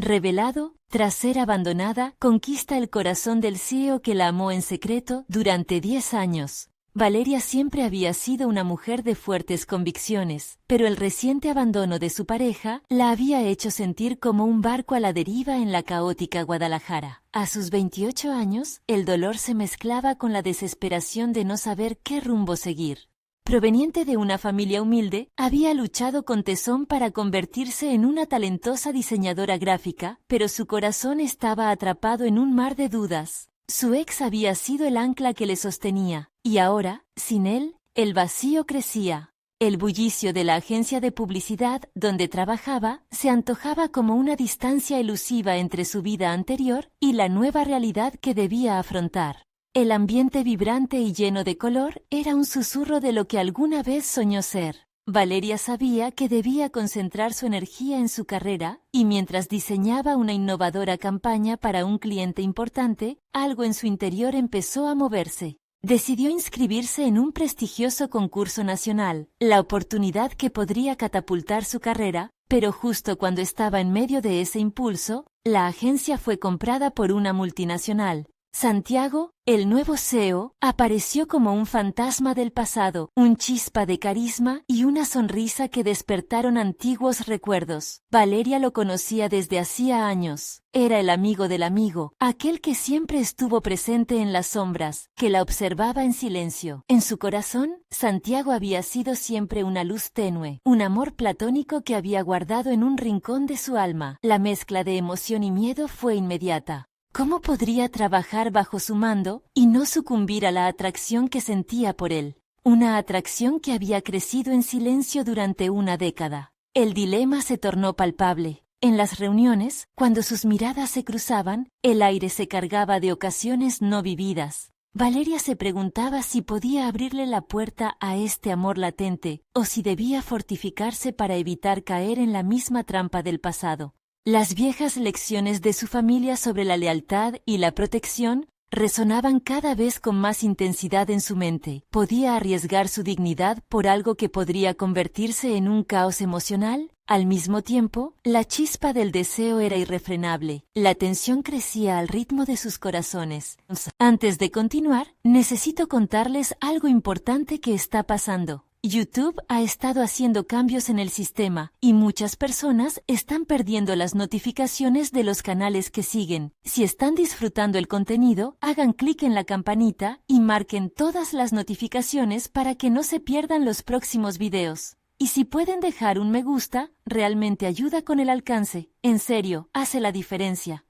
Revelado, tras ser abandonada, conquista el corazón del CEO que la amó en secreto durante 10 años. Valeria siempre había sido una mujer de fuertes convicciones, pero el reciente abandono de su pareja la había hecho sentir como un barco a la deriva en la caótica Guadalajara. A sus 28 años, el dolor se mezclaba con la desesperación de no saber qué rumbo seguir. Proveniente de una familia humilde, había luchado con tesón para convertirse en una talentosa diseñadora gráfica, pero su corazón estaba atrapado en un mar de dudas. Su ex había sido el ancla que le sostenía, y ahora, sin él, el vacío crecía. El bullicio de la agencia de publicidad donde trabajaba se antojaba como una distancia elusiva entre su vida anterior y la nueva realidad que debía afrontar. El ambiente vibrante y lleno de color era un susurro de lo que alguna vez soñó ser. Valeria sabía que debía concentrar su energía en su carrera, y mientras diseñaba una innovadora campaña para un cliente importante, algo en su interior empezó a moverse. Decidió inscribirse en un prestigioso concurso nacional, la oportunidad que podría catapultar su carrera, pero justo cuando estaba en medio de ese impulso, la agencia fue comprada por una multinacional. Santiago, el nuevo CEO, apareció como un fantasma del pasado, un chispa de carisma y una sonrisa que despertaron antiguos recuerdos. Valeria lo conocía desde hacía años. Era el amigo del amigo, aquel que siempre estuvo presente en las sombras, que la observaba en silencio. En su corazón, Santiago había sido siempre una luz tenue, un amor platónico que había guardado en un rincón de su alma. La mezcla de emoción y miedo fue inmediata. ¿Cómo podría trabajar bajo su mando y no sucumbir a la atracción que sentía por él? Una atracción que había crecido en silencio durante una década. El dilema se tornó palpable. En las reuniones, cuando sus miradas se cruzaban, el aire se cargaba de ocasiones no vividas. Valeria se preguntaba si podía abrirle la puerta a este amor latente o si debía fortificarse para evitar caer en la misma trampa del pasado. Las viejas lecciones de su familia sobre la lealtad y la protección resonaban cada vez con más intensidad en su mente. ¿Podía arriesgar su dignidad por algo que podría convertirse en un caos emocional? Al mismo tiempo, la chispa del deseo era irrefrenable. La tensión crecía al ritmo de sus corazones. Antes de continuar, necesito contarles algo importante que está pasando. YouTube ha estado haciendo cambios en el sistema y muchas personas están perdiendo las notificaciones de los canales que siguen. Si están disfrutando el contenido, hagan clic en la campanita y marquen todas las notificaciones para que no se pierdan los próximos videos. Y si pueden dejar un me gusta, realmente ayuda con el alcance. En serio, hace la diferencia.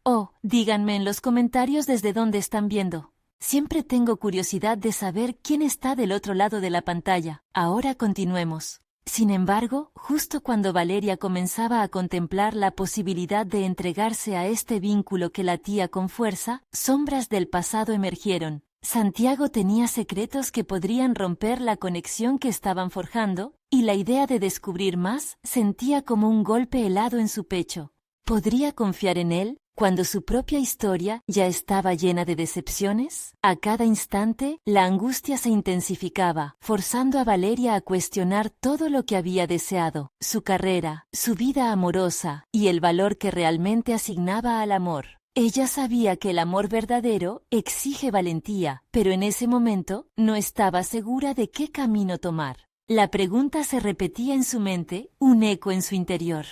Oh, díganme en los comentarios desde dónde están viendo. Siempre tengo curiosidad de saber quién está del otro lado de la pantalla. Ahora continuemos. Sin embargo, justo cuando Valeria comenzaba a contemplar la posibilidad de entregarse a este vínculo que latía con fuerza, sombras del pasado emergieron. Santiago tenía secretos que podrían romper la conexión que estaban forjando, y la idea de descubrir más sentía como un golpe helado en su pecho. ¿Podría confiar en él cuando su propia historia ya estaba llena de decepciones? A cada instante, la angustia se intensificaba, forzando a Valeria a cuestionar todo lo que había deseado, su carrera, su vida amorosa y el valor que realmente asignaba al amor. Ella sabía que el amor verdadero exige valentía, pero en ese momento no estaba segura de qué camino tomar. La pregunta se repetía en su mente, un eco en su interior.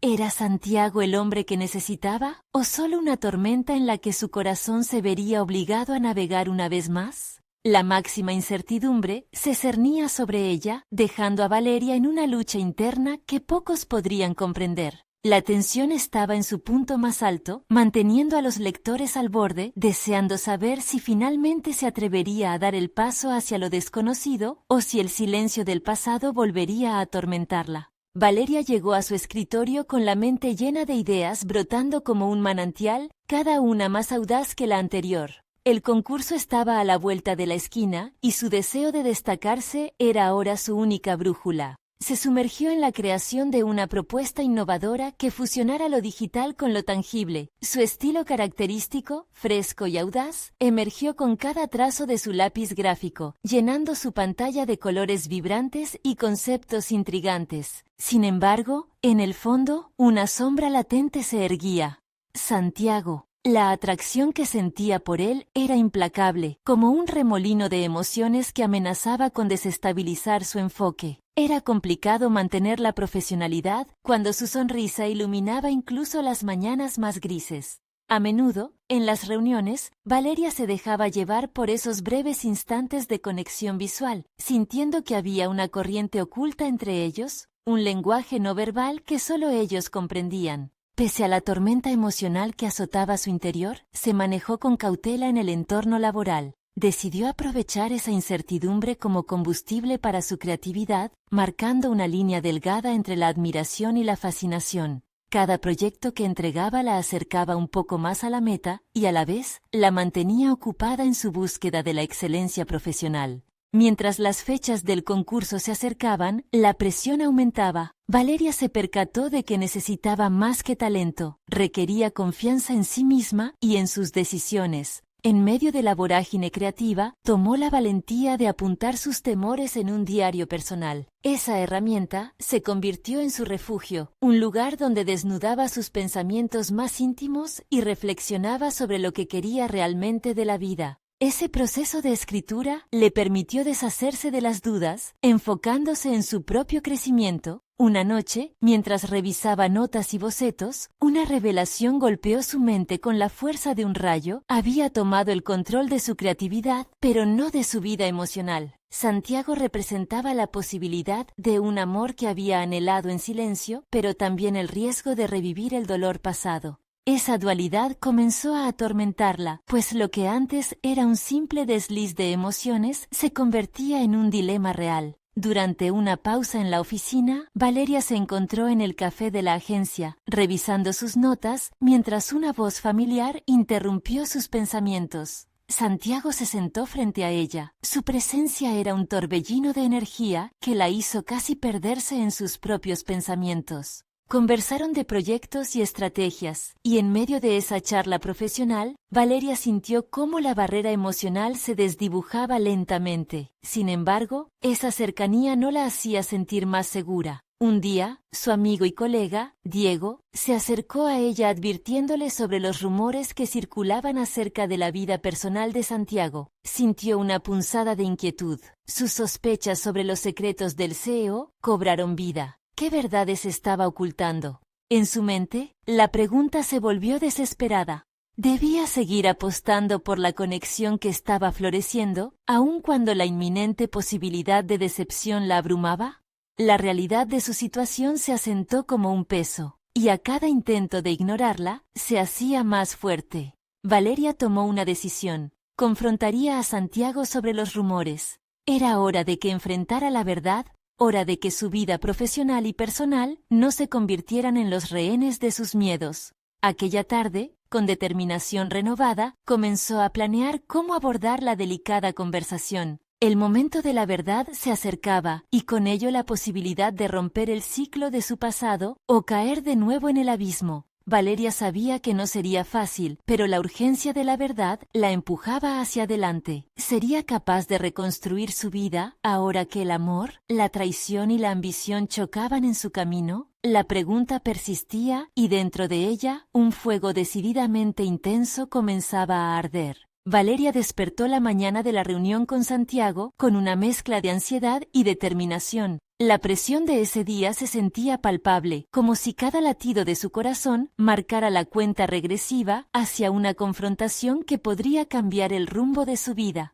¿Era Santiago el hombre que necesitaba, o solo una tormenta en la que su corazón se vería obligado a navegar una vez más? La máxima incertidumbre se cernía sobre ella, dejando a Valeria en una lucha interna que pocos podrían comprender. La tensión estaba en su punto más alto, manteniendo a los lectores al borde, deseando saber si finalmente se atrevería a dar el paso hacia lo desconocido o si el silencio del pasado volvería a atormentarla. Valeria llegó a su escritorio con la mente llena de ideas brotando como un manantial, cada una más audaz que la anterior. El concurso estaba a la vuelta de la esquina y su deseo de destacarse era ahora su única brújula. Se sumergió en la creación de una propuesta innovadora que fusionara lo digital con lo tangible. Su estilo característico, fresco y audaz, emergió con cada trazo de su lápiz gráfico, llenando su pantalla de colores vibrantes y conceptos intrigantes. Sin embargo, en el fondo, una sombra latente se erguía. Santiago. La atracción que sentía por él era implacable, como un remolino de emociones que amenazaba con desestabilizar su enfoque. Era complicado mantener la profesionalidad cuando su sonrisa iluminaba incluso las mañanas más grises. A menudo, en las reuniones, Valeria se dejaba llevar por esos breves instantes de conexión visual, sintiendo que había una corriente oculta entre ellos, un lenguaje no verbal que solo ellos comprendían. Pese a la tormenta emocional que azotaba su interior, se manejó con cautela en el entorno laboral. Decidió aprovechar esa incertidumbre como combustible para su creatividad, marcando una línea delgada entre la admiración y la fascinación. Cada proyecto que entregaba la acercaba un poco más a la meta y a la vez la mantenía ocupada en su búsqueda de la excelencia profesional. Mientras las fechas del concurso se acercaban, la presión aumentaba. Valeria se percató de que necesitaba más que talento, requería confianza en sí misma y en sus decisiones. En medio de la vorágine creativa, tomó la valentía de apuntar sus temores en un diario personal. Esa herramienta se convirtió en su refugio, un lugar donde desnudaba sus pensamientos más íntimos y reflexionaba sobre lo que quería realmente de la vida. Ese proceso de escritura le permitió deshacerse de las dudas, enfocándose en su propio crecimiento. Una noche, mientras revisaba notas y bocetos, una revelación golpeó su mente con la fuerza de un rayo. Había tomado el control de su creatividad, pero no de su vida emocional. Santiago representaba la posibilidad de un amor que había anhelado en silencio, pero también el riesgo de revivir el dolor pasado. Esa dualidad comenzó a atormentarla, pues lo que antes era un simple desliz de emociones se convertía en un dilema real. Durante una pausa en la oficina, Valeria se encontró en el café de la agencia, revisando sus notas, mientras una voz familiar interrumpió sus pensamientos. Santiago se sentó frente a ella. Su presencia era un torbellino de energía que la hizo casi perderse en sus propios pensamientos. Conversaron de proyectos y estrategias, y en medio de esa charla profesional, Valeria sintió cómo la barrera emocional se desdibujaba lentamente. Sin embargo, esa cercanía no la hacía sentir más segura. Un día, su amigo y colega, Diego, se acercó a ella advirtiéndole sobre los rumores que circulaban acerca de la vida personal de Santiago. Sintió una punzada de inquietud. Sus sospechas sobre los secretos del CEO cobraron vida. ¿Qué verdades estaba ocultando? En su mente, la pregunta se volvió desesperada. ¿Debía seguir apostando por la conexión que estaba floreciendo, aun cuando la inminente posibilidad de decepción la abrumaba? La realidad de su situación se asentó como un peso, y a cada intento de ignorarla, se hacía más fuerte. Valeria tomó una decisión. Confrontaría a Santiago sobre los rumores. Era hora de que enfrentara la verdad. Hora de que su vida profesional y personal no se convirtieran en los rehenes de sus miedos. Aquella tarde, con determinación renovada, comenzó a planear cómo abordar la delicada conversación. El momento de la verdad se acercaba, y con ello la posibilidad de romper el ciclo de su pasado o caer de nuevo en el abismo. Valeria sabía que no sería fácil, pero la urgencia de la verdad la empujaba hacia adelante. ¿Sería capaz de reconstruir su vida ahora que el amor, la traición y la ambición chocaban en su camino? La pregunta persistía y dentro de ella, un fuego decididamente intenso comenzaba a arder. Valeria despertó la mañana de la reunión con Santiago con una mezcla de ansiedad y determinación. La presión de ese día se sentía palpable, como si cada latido de su corazón marcara la cuenta regresiva hacia una confrontación que podría cambiar el rumbo de su vida.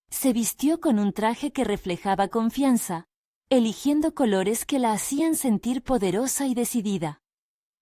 Se vistió con un traje que reflejaba confianza, eligiendo colores que la hacían sentir poderosa y decidida.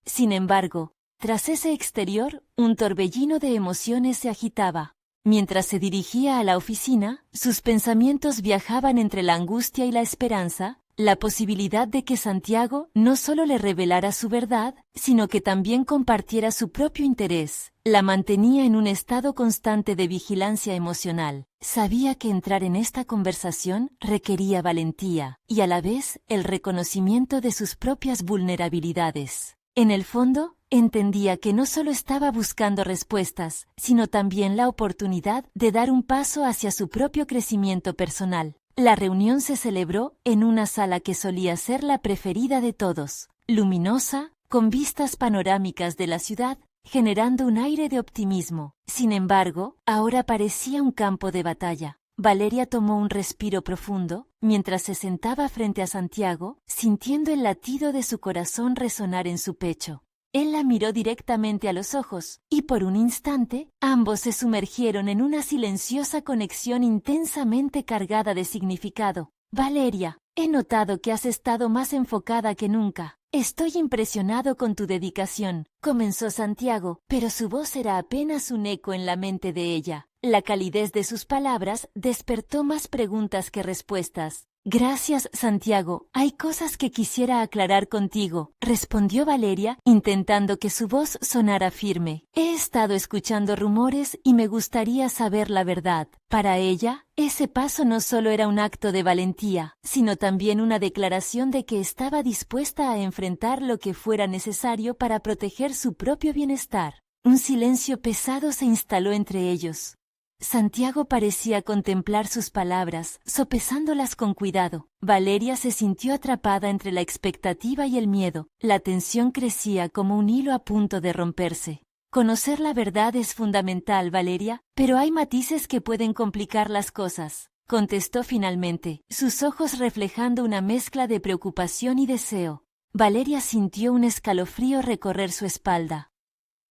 Sin embargo, tras ese exterior, un torbellino de emociones se agitaba. Mientras se dirigía a la oficina, sus pensamientos viajaban entre la angustia y la esperanza, La posibilidad de que Santiago no solo le revelara su verdad, sino que también compartiera su propio interés, la mantenía en un estado constante de vigilancia emocional. Sabía que entrar en esta conversación requería valentía, y a la vez el reconocimiento de sus propias vulnerabilidades. En el fondo, entendía que no solo estaba buscando respuestas, sino también la oportunidad de dar un paso hacia su propio crecimiento personal. La reunión se celebró en una sala que solía ser la preferida de todos, luminosa, con vistas panorámicas de la ciudad, generando un aire de optimismo. Sin embargo, ahora parecía un campo de batalla. Valeria tomó un respiro profundo, mientras se sentaba frente a Santiago, sintiendo el latido de su corazón resonar en su pecho. Él la miró directamente a los ojos, y por un instante, ambos se sumergieron en una silenciosa conexión intensamente cargada de significado. Valeria, he notado que has estado más enfocada que nunca. Estoy impresionado con tu dedicación, comenzó Santiago, pero su voz era apenas un eco en la mente de ella. La calidez de sus palabras despertó más preguntas que respuestas. Gracias, Santiago. Hay cosas que quisiera aclarar contigo, respondió Valeria, intentando que su voz sonara firme. He estado escuchando rumores y me gustaría saber la verdad. Para ella, ese paso no solo era un acto de valentía, sino también una declaración de que estaba dispuesta a enfrentar lo que fuera necesario para proteger su propio bienestar. Un silencio pesado se instaló entre ellos. Santiago parecía contemplar sus palabras, sopesándolas con cuidado. Valeria se sintió atrapada entre la expectativa y el miedo. La tensión crecía como un hilo a punto de romperse. Conocer la verdad es fundamental, Valeria, pero hay matices que pueden complicar las cosas, contestó finalmente, sus ojos reflejando una mezcla de preocupación y deseo. Valeria sintió un escalofrío recorrer su espalda.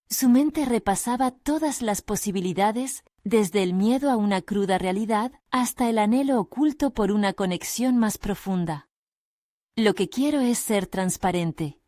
Su mente repasaba todas las posibilidades, desde el miedo a una cruda realidad hasta el anhelo oculto por una conexión más profunda. Lo que quiero es ser transparente.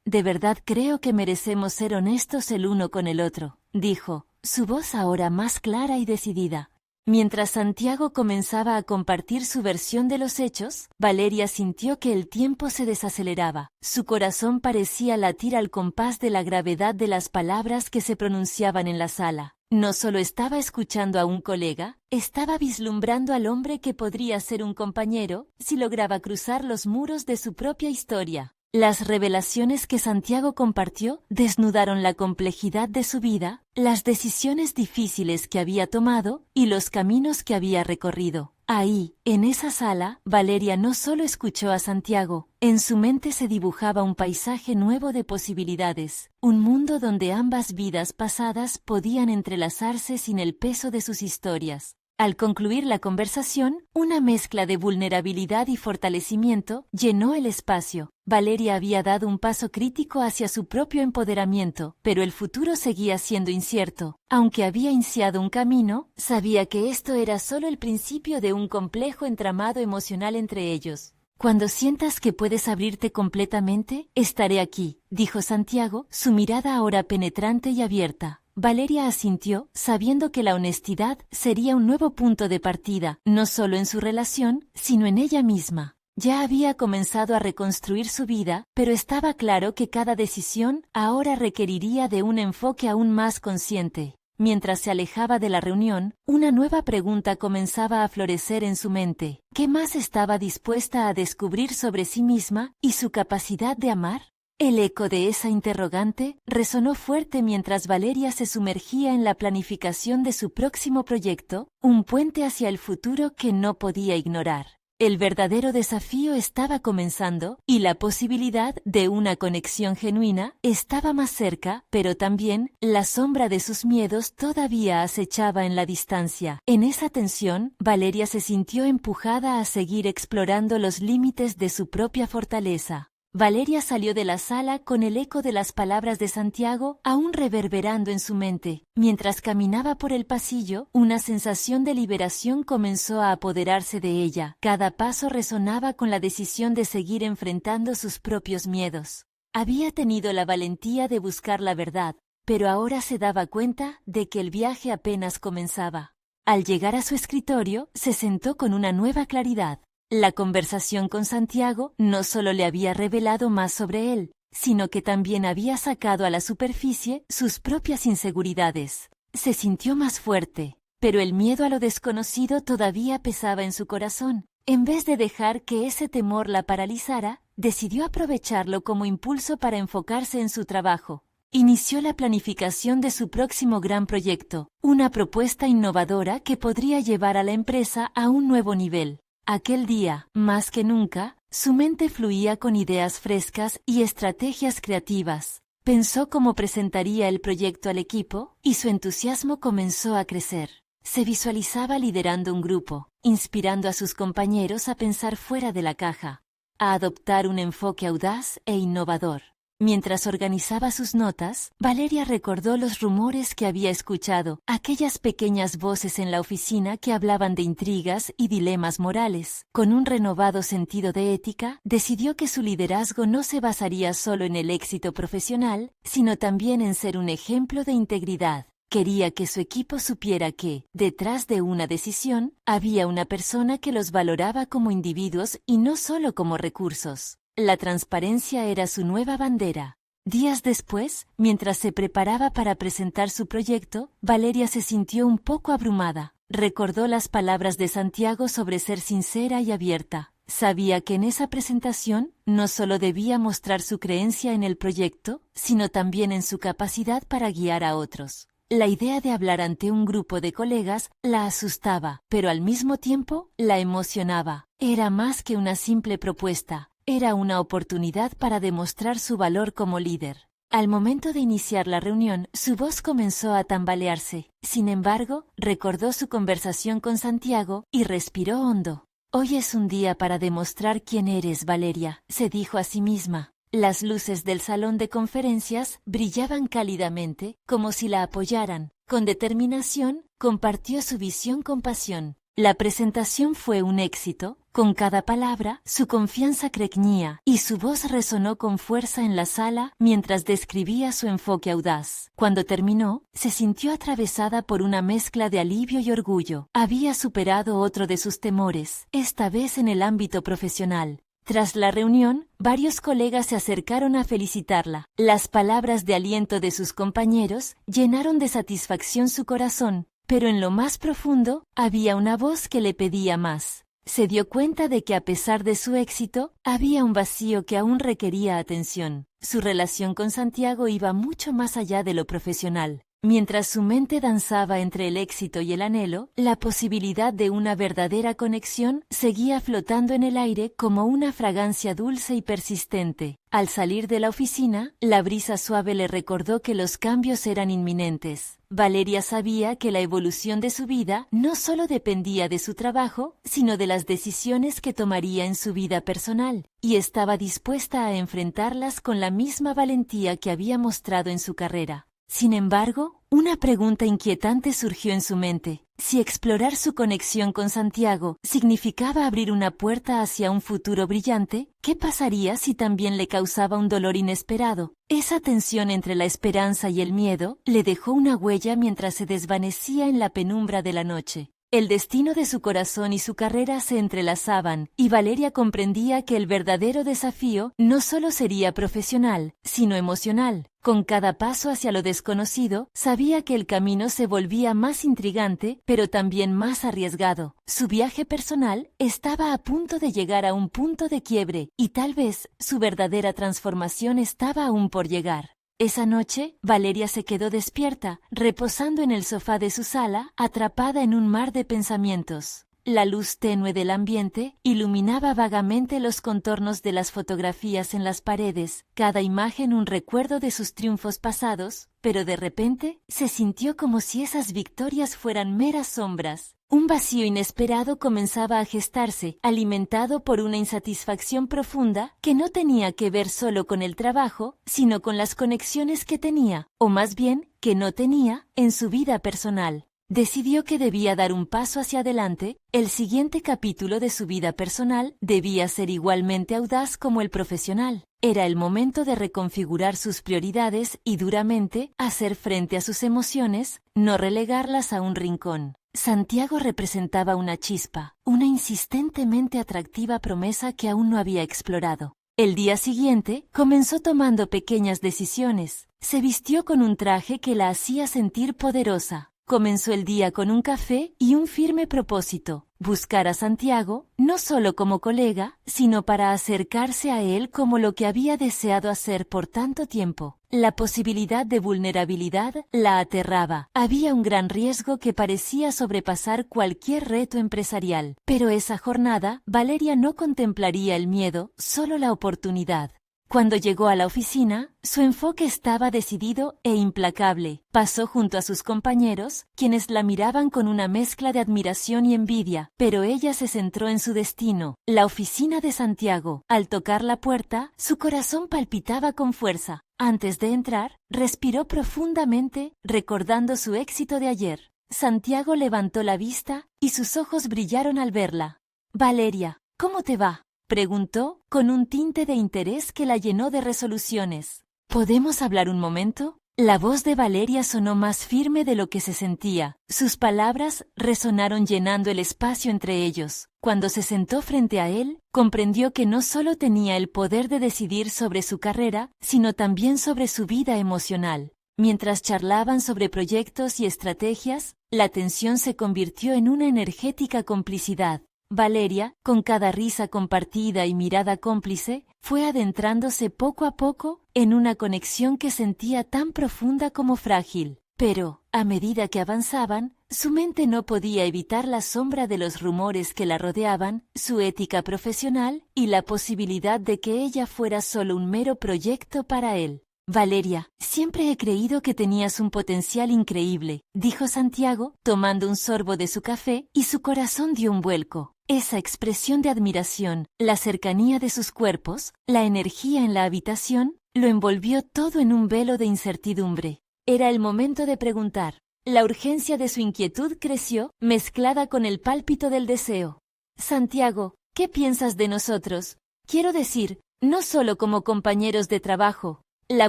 De verdad creo que merecemos ser honestos el uno con el otro, dijo, su voz ahora más clara y decidida. Mientras Santiago comenzaba a compartir su versión de los hechos, Valeria sintió que el tiempo se desaceleraba. Su corazón parecía latir al compás de la gravedad de las palabras que se pronunciaban en la sala. No solo estaba escuchando a un colega, estaba vislumbrando al hombre que podría ser un compañero si lograba cruzar los muros de su propia historia. Las revelaciones que Santiago compartió desnudaron la complejidad de su vida, las decisiones difíciles que había tomado y los caminos que había recorrido. Ahí, en esa sala, Valeria no solo escuchó a Santiago, en su mente se dibujaba un paisaje nuevo de posibilidades, un mundo donde ambas vidas pasadas podían entrelazarse sin el peso de sus historias. Al concluir la conversación, una mezcla de vulnerabilidad y fortalecimiento llenó el espacio. Valeria había dado un paso crítico hacia su propio empoderamiento, pero el futuro seguía siendo incierto. Aunque había iniciado un camino, sabía que esto era solo el principio de un complejo entramado emocional entre ellos. Cuando sientas que puedes abrirte completamente, estaré aquí, dijo Santiago, su mirada ahora penetrante y abierta. Valeria asintió, sabiendo que la honestidad sería un nuevo punto de partida, no solo en su relación, sino en ella misma. Ya había comenzado a reconstruir su vida, pero estaba claro que cada decisión ahora requeriría de un enfoque aún más consciente. Mientras se alejaba de la reunión, una nueva pregunta comenzaba a florecer en su mente. ¿Qué más estaba dispuesta a descubrir sobre sí misma y su capacidad de amar? El eco de esa interrogante resonó fuerte mientras Valeria se sumergía en la planificación de su próximo proyecto, un puente hacia el futuro que no podía ignorar. El verdadero desafío estaba comenzando, y la posibilidad de una conexión genuina estaba más cerca, pero también la sombra de sus miedos todavía acechaba en la distancia. En esa tensión, Valeria se sintió empujada a seguir explorando los límites de su propia fortaleza. Valeria salió de la sala con el eco de las palabras de Santiago aún reverberando en su mente. Mientras caminaba por el pasillo, una sensación de liberación comenzó a apoderarse de ella. Cada paso resonaba con la decisión de seguir enfrentando sus propios miedos. Había tenido la valentía de buscar la verdad, pero ahora se daba cuenta de que el viaje apenas comenzaba. Al llegar a su escritorio, se sentó con una nueva claridad. La conversación con Santiago no solo le había revelado más sobre él, sino que también había sacado a la superficie sus propias inseguridades. Se sintió más fuerte, pero el miedo a lo desconocido todavía pesaba en su corazón. En vez de dejar que ese temor la paralizara, decidió aprovecharlo como impulso para enfocarse en su trabajo. Inició la planificación de su próximo gran proyecto, una propuesta innovadora que podría llevar a la empresa a un nuevo nivel. Aquel día, más que nunca, su mente fluía con ideas frescas y estrategias creativas. Pensó cómo presentaría el proyecto al equipo, y su entusiasmo comenzó a crecer. Se visualizaba liderando un grupo, inspirando a sus compañeros a pensar fuera de la caja, a adoptar un enfoque audaz e innovador. Mientras organizaba sus notas, Valeria recordó los rumores que había escuchado, aquellas pequeñas voces en la oficina que hablaban de intrigas y dilemas morales. Con un renovado sentido de ética, decidió que su liderazgo no se basaría solo en el éxito profesional, sino también en ser un ejemplo de integridad. Quería que su equipo supiera que, detrás de una decisión, había una persona que los valoraba como individuos y no solo como recursos. La transparencia era su nueva bandera. Días después, mientras se preparaba para presentar su proyecto, Valeria se sintió un poco abrumada. Recordó las palabras de Santiago sobre ser sincera y abierta. Sabía que en esa presentación no solo debía mostrar su creencia en el proyecto, sino también en su capacidad para guiar a otros. La idea de hablar ante un grupo de colegas la asustaba, pero al mismo tiempo la emocionaba. Era más que una simple propuesta. Era una oportunidad para demostrar su valor como líder. Al momento de iniciar la reunión, su voz comenzó a tambalearse. Sin embargo, recordó su conversación con Santiago y respiró hondo. «Hoy es un día para demostrar quién eres, Valeria», se dijo a sí misma. Las luces del salón de conferencias brillaban cálidamente, como si la apoyaran. Con determinación, compartió su visión con pasión. La presentación fue un éxito. Con cada palabra, su confianza crecía y su voz resonó con fuerza en la sala mientras describía su enfoque audaz. Cuando terminó, se sintió atravesada por una mezcla de alivio y orgullo. Había superado otro de sus temores, esta vez en el ámbito profesional. Tras la reunión, varios colegas se acercaron a felicitarla. Las palabras de aliento de sus compañeros llenaron de satisfacción su corazón, pero en lo más profundo había una voz que le pedía más. Se dio cuenta de que a pesar de su éxito, había un vacío que aún requería atención. Su relación con Santiago iba mucho más allá de lo profesional. Mientras su mente danzaba entre el éxito y el anhelo, la posibilidad de una verdadera conexión seguía flotando en el aire como una fragancia dulce y persistente. Al salir de la oficina, la brisa suave le recordó que los cambios eran inminentes. Valeria sabía que la evolución de su vida no solo dependía de su trabajo, sino de las decisiones que tomaría en su vida personal, y estaba dispuesta a enfrentarlas con la misma valentía que había mostrado en su carrera. Sin embargo, una pregunta inquietante surgió en su mente. Si explorar su conexión con Santiago significaba abrir una puerta hacia un futuro brillante, ¿qué pasaría si también le causaba un dolor inesperado? Esa tensión entre la esperanza y el miedo le dejó una huella mientras se desvanecía en la penumbra de la noche. El destino de su corazón y su carrera se entrelazaban, y Valeria comprendía que el verdadero desafío no solo sería profesional, sino emocional. Con cada paso hacia lo desconocido, sabía que el camino se volvía más intrigante, pero también más arriesgado. Su viaje personal estaba a punto de llegar a un punto de quiebre, y tal vez su verdadera transformación estaba aún por llegar. Esa noche, Valeria se quedó despierta, reposando en el sofá de su sala, atrapada en un mar de pensamientos. La luz tenue del ambiente iluminaba vagamente los contornos de las fotografías en las paredes, cada imagen un recuerdo de sus triunfos pasados, pero de repente se sintió como si esas victorias fueran meras sombras. Un vacío inesperado comenzaba a gestarse, alimentado por una insatisfacción profunda que no tenía que ver solo con el trabajo, sino con las conexiones que tenía, o más bien, que no tenía, en su vida personal. Decidió que debía dar un paso hacia adelante. El siguiente capítulo de su vida personal debía ser igualmente audaz como el profesional. Era el momento de reconfigurar sus prioridades y duramente hacer frente a sus emociones, no relegarlas a un rincón. Santiago representaba una chispa, una insistentemente atractiva promesa que aún no había explorado. El día siguiente, comenzó tomando pequeñas decisiones. Se vistió con un traje que la hacía sentir poderosa. Comenzó el día con un café y un firme propósito: buscar a Santiago, no solo como colega, sino para acercarse a él como lo que había deseado hacer por tanto tiempo. La posibilidad de vulnerabilidad la aterraba. Había un gran riesgo que parecía sobrepasar cualquier reto empresarial. Pero esa jornada, Valeria no contemplaría el miedo, solo la oportunidad. Cuando llegó a la oficina, su enfoque estaba decidido e implacable. Pasó junto a sus compañeros, quienes la miraban con una mezcla de admiración y envidia, pero ella se centró en su destino, la oficina de Santiago. Al tocar la puerta, su corazón palpitaba con fuerza. Antes de entrar, respiró profundamente, recordando su éxito de ayer. Santiago levantó la vista, y sus ojos brillaron al verla. «Valeria, ¿cómo te va?», preguntó, con un tinte de interés que la llenó de resoluciones. «¿Podemos hablar un momento?». La voz de Valeria sonó más firme de lo que se sentía. Sus palabras resonaron llenando el espacio entre ellos. Cuando se sentó frente a él, comprendió que no solo tenía el poder de decidir sobre su carrera, sino también sobre su vida emocional. Mientras charlaban sobre proyectos y estrategias, la tensión se convirtió en una energética complicidad. Valeria, con cada risa compartida y mirada cómplice, fue adentrándose poco a poco en una conexión que sentía tan profunda como frágil. Pero, a medida que avanzaban, su mente no podía evitar la sombra de los rumores que la rodeaban, su ética profesional y la posibilidad de que ella fuera solo un mero proyecto para él. «Valeria, siempre he creído que tenías un potencial increíble», dijo Santiago, tomando un sorbo de su café, y su corazón dio un vuelco. Esa expresión de admiración, la cercanía de sus cuerpos, la energía en la habitación, lo envolvió todo en un velo de incertidumbre. Era el momento de preguntar. La urgencia de su inquietud creció, mezclada con el pálpito del deseo. «Santiago, ¿qué piensas de nosotros? Quiero decir, no solo como compañeros de trabajo». La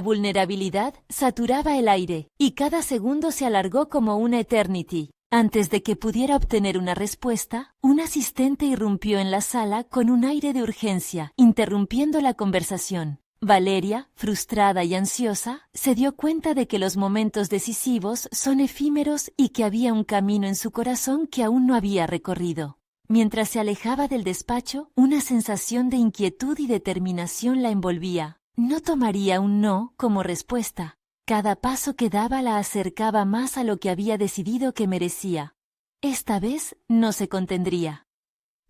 vulnerabilidad saturaba el aire, y cada segundo se alargó como una eternity. Antes de que pudiera obtener una respuesta, un asistente irrumpió en la sala con un aire de urgencia, interrumpiendo la conversación. Valeria, frustrada y ansiosa, se dio cuenta de que los momentos decisivos son efímeros y que había un camino en su corazón que aún no había recorrido. Mientras se alejaba del despacho, una sensación de inquietud y determinación la envolvía. No tomaría un no como respuesta. Cada paso que daba la acercaba más a lo que había decidido que merecía. Esta vez no se contendría.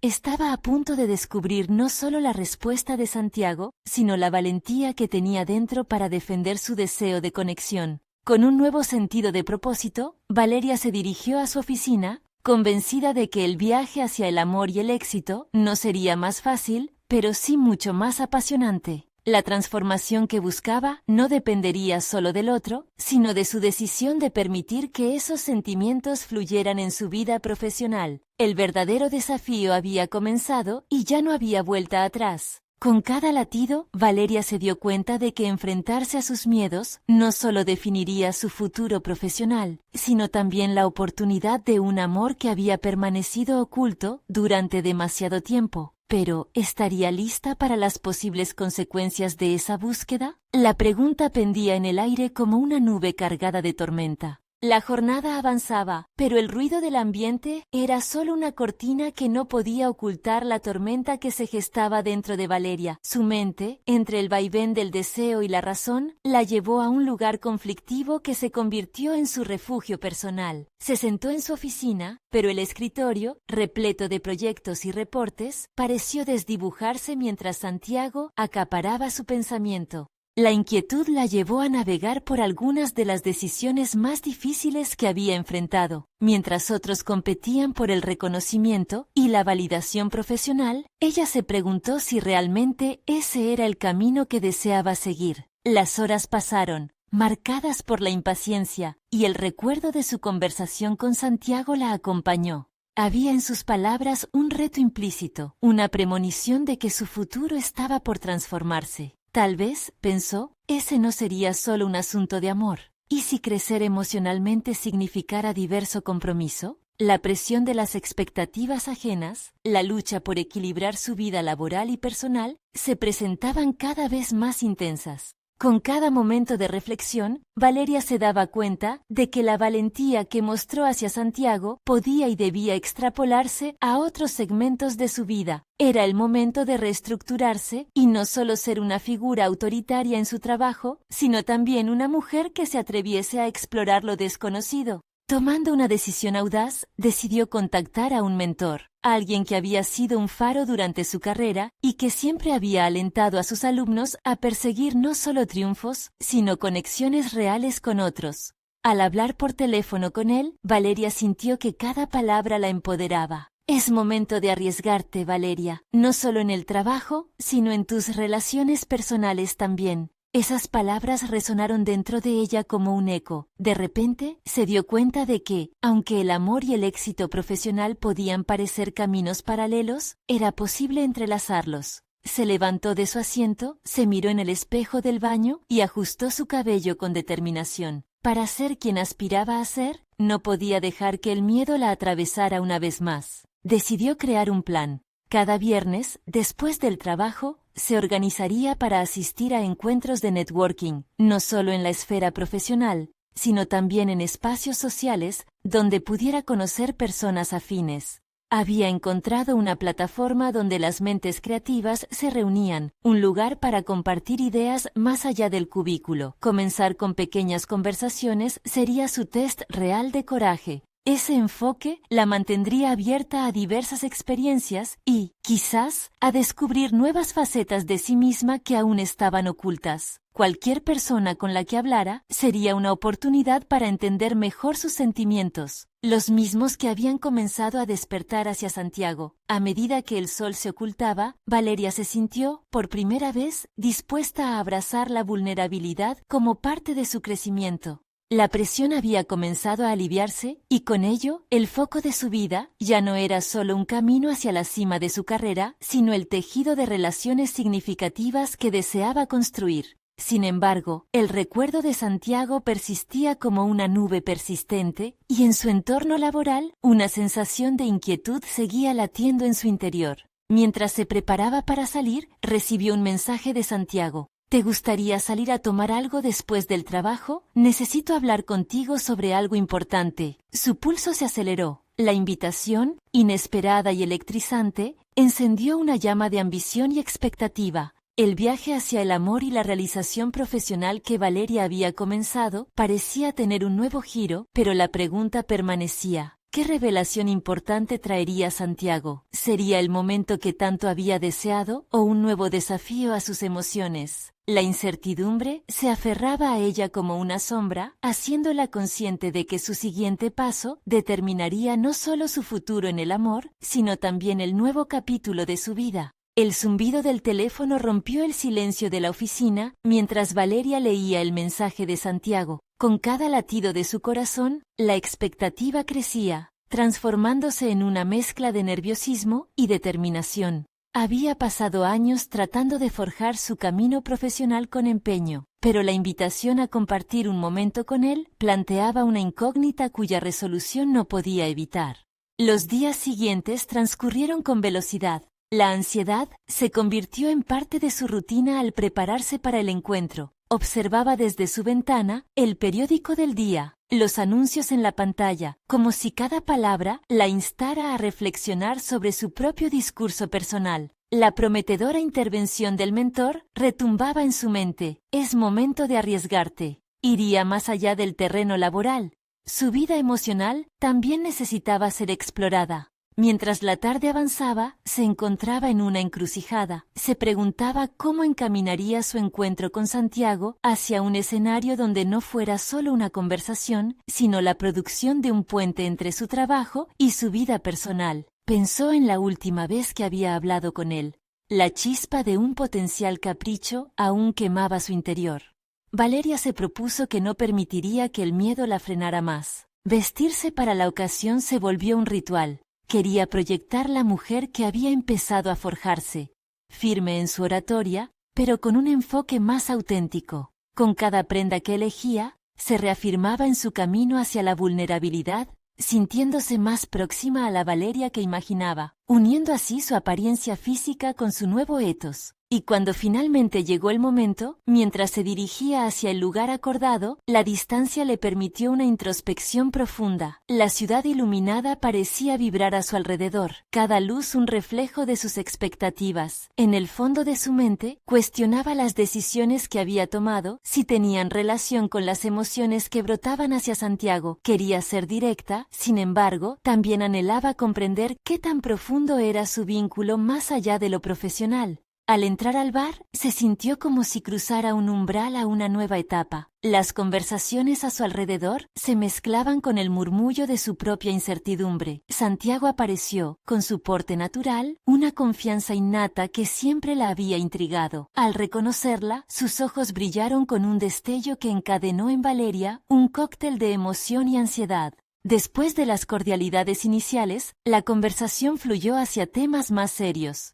Estaba a punto de descubrir no solo la respuesta de Santiago, sino la valentía que tenía dentro para defender su deseo de conexión. Con un nuevo sentido de propósito, Valeria se dirigió a su oficina, convencida de que el viaje hacia el amor y el éxito no sería más fácil, pero sí mucho más apasionante. La transformación que buscaba no dependería solo del otro, sino de su decisión de permitir que esos sentimientos fluyeran en su vida profesional. El verdadero desafío había comenzado y ya no había vuelta atrás. Con cada latido, Valeria se dio cuenta de que enfrentarse a sus miedos no solo definiría su futuro profesional, sino también la oportunidad de un amor que había permanecido oculto durante demasiado tiempo. Pero, ¿estaría lista para las posibles consecuencias de esa búsqueda? La pregunta pendía en el aire como una nube cargada de tormenta. La jornada avanzaba, pero el ruido del ambiente era solo una cortina que no podía ocultar la tormenta que se gestaba dentro de Valeria. Su mente, entre el vaivén del deseo y la razón, la llevó a un lugar conflictivo que se convirtió en su refugio personal. Se sentó en su oficina, pero el escritorio, repleto de proyectos y reportes, pareció desdibujarse mientras Santiago acaparaba su pensamiento. La inquietud la llevó a navegar por algunas de las decisiones más difíciles que había enfrentado. Mientras otros competían por el reconocimiento y la validación profesional, ella se preguntó si realmente ese era el camino que deseaba seguir. Las horas pasaron, marcadas por la impaciencia, y el recuerdo de su conversación con Santiago la acompañó. Había en sus palabras un reto implícito, una premonición de que su futuro estaba por transformarse. Tal vez, pensó, ese no sería solo un asunto de amor. ¿Y si crecer emocionalmente significara diverso compromiso? La presión de las expectativas ajenas, la lucha por equilibrar su vida laboral y personal, se presentaban cada vez más intensas. Con cada momento de reflexión, Valeria se daba cuenta de que la valentía que mostró hacia Santiago podía y debía extrapolarse a otros segmentos de su vida. Era el momento de reestructurarse y no solo ser una figura autoritaria en su trabajo, sino también una mujer que se atreviese a explorar lo desconocido. Tomando una decisión audaz, decidió contactar a un mentor, alguien que había sido un faro durante su carrera y que siempre había alentado a sus alumnos a perseguir no solo triunfos, sino conexiones reales con otros. Al hablar por teléfono con él, Valeria sintió que cada palabra la empoderaba. Es momento de arriesgarte, Valeria, no solo en el trabajo, sino en tus relaciones personales también. Esas palabras resonaron dentro de ella como un eco. De repente, se dio cuenta de que, aunque el amor y el éxito profesional podían parecer caminos paralelos, era posible entrelazarlos. Se levantó de su asiento, se miró en el espejo del baño y ajustó su cabello con determinación. Para ser quien aspiraba a ser, no podía dejar que el miedo la atravesara una vez más. Decidió crear un plan. Cada viernes, después del trabajo, se organizaría para asistir a encuentros de networking, no solo en la esfera profesional, sino también en espacios sociales donde pudiera conocer personas afines. Había encontrado una plataforma donde las mentes creativas se reunían, un lugar para compartir ideas más allá del cubículo. Comenzar con pequeñas conversaciones sería su test real de coraje. Ese enfoque la mantendría abierta a diversas experiencias y, quizás, a descubrir nuevas facetas de sí misma que aún estaban ocultas. Cualquier persona con la que hablara sería una oportunidad para entender mejor sus sentimientos, los mismos que habían comenzado a despertar hacia Santiago. A medida que el sol se ocultaba, Valeria se sintió, por primera vez, dispuesta a abrazar la vulnerabilidad como parte de su crecimiento. La presión había comenzado a aliviarse y con ello, el foco de su vida ya no era solo un camino hacia la cima de su carrera, sino el tejido de relaciones significativas que deseaba construir. Sin embargo, el recuerdo de Santiago persistía como una nube persistente y en su entorno laboral, una sensación de inquietud seguía latiendo en su interior. Mientras se preparaba para salir, recibió un mensaje de Santiago. ¿Te gustaría salir a tomar algo después del trabajo? Necesito hablar contigo sobre algo importante. Su pulso se aceleró. La invitación, inesperada y electrizante, encendió una llama de ambición y expectativa. El viaje hacia el amor y la realización profesional que Valeria había comenzado parecía tener un nuevo giro, pero la pregunta permanecía. ¿Qué revelación importante traería Santiago? ¿Sería el momento que tanto había deseado o un nuevo desafío a sus emociones? La incertidumbre se aferraba a ella como una sombra, haciéndola consciente de que su siguiente paso determinaría no solo su futuro en el amor, sino también el nuevo capítulo de su vida. El zumbido del teléfono rompió el silencio de la oficina mientras Valeria leía el mensaje de Santiago. Con cada latido de su corazón, la expectativa crecía, transformándose en una mezcla de nerviosismo y determinación. Había pasado años tratando de forjar su camino profesional con empeño, pero la invitación a compartir un momento con él planteaba una incógnita cuya resolución no podía evitar. Los días siguientes transcurrieron con velocidad. La ansiedad se convirtió en parte de su rutina al prepararse para el encuentro. Observaba desde su ventana el periódico del día, los anuncios en la pantalla, como si cada palabra la instara a reflexionar sobre su propio discurso personal. La prometedora intervención del mentor retumbaba en su mente. Es momento de arriesgarte. Iría más allá del terreno laboral. Su vida emocional también necesitaba ser explorada. Mientras la tarde avanzaba, se encontraba en una encrucijada. Se preguntaba cómo encaminaría su encuentro con Santiago hacia un escenario donde no fuera solo una conversación, sino la producción de un puente entre su trabajo y su vida personal. Pensó en la última vez que había hablado con él. La chispa de un potencial capricho aún quemaba su interior. Valeria se propuso que no permitiría que el miedo la frenara más. Vestirse para la ocasión se volvió un ritual. Quería proyectar la mujer que había empezado a forjarse, firme en su oratoria, pero con un enfoque más auténtico. Con cada prenda que elegía, se reafirmaba en su camino hacia la vulnerabilidad sintiéndose más próxima a la Valeria que imaginaba, uniendo así su apariencia física con su nuevo ethos. Y cuando finalmente llegó el momento, mientras se dirigía hacia el lugar acordado, la distancia le permitió una introspección profunda. La ciudad iluminada parecía vibrar a su alrededor, cada luz un reflejo de sus expectativas. En el fondo de su mente, cuestionaba las decisiones que había tomado, si tenían relación con las emociones que brotaban hacia Santiago. Quería ser directa, sin embargo, también anhelaba comprender qué tan profundo era su vínculo más allá de lo profesional. Al entrar al bar, se sintió como si cruzara un umbral a una nueva etapa. Las conversaciones a su alrededor se mezclaban con el murmullo de su propia incertidumbre. Santiago apareció, con su porte natural, una confianza innata que siempre la había intrigado. Al reconocerla, sus ojos brillaron con un destello que encadenó en Valeria un cóctel de emoción y ansiedad. Después de las cordialidades iniciales, la conversación fluyó hacia temas más serios.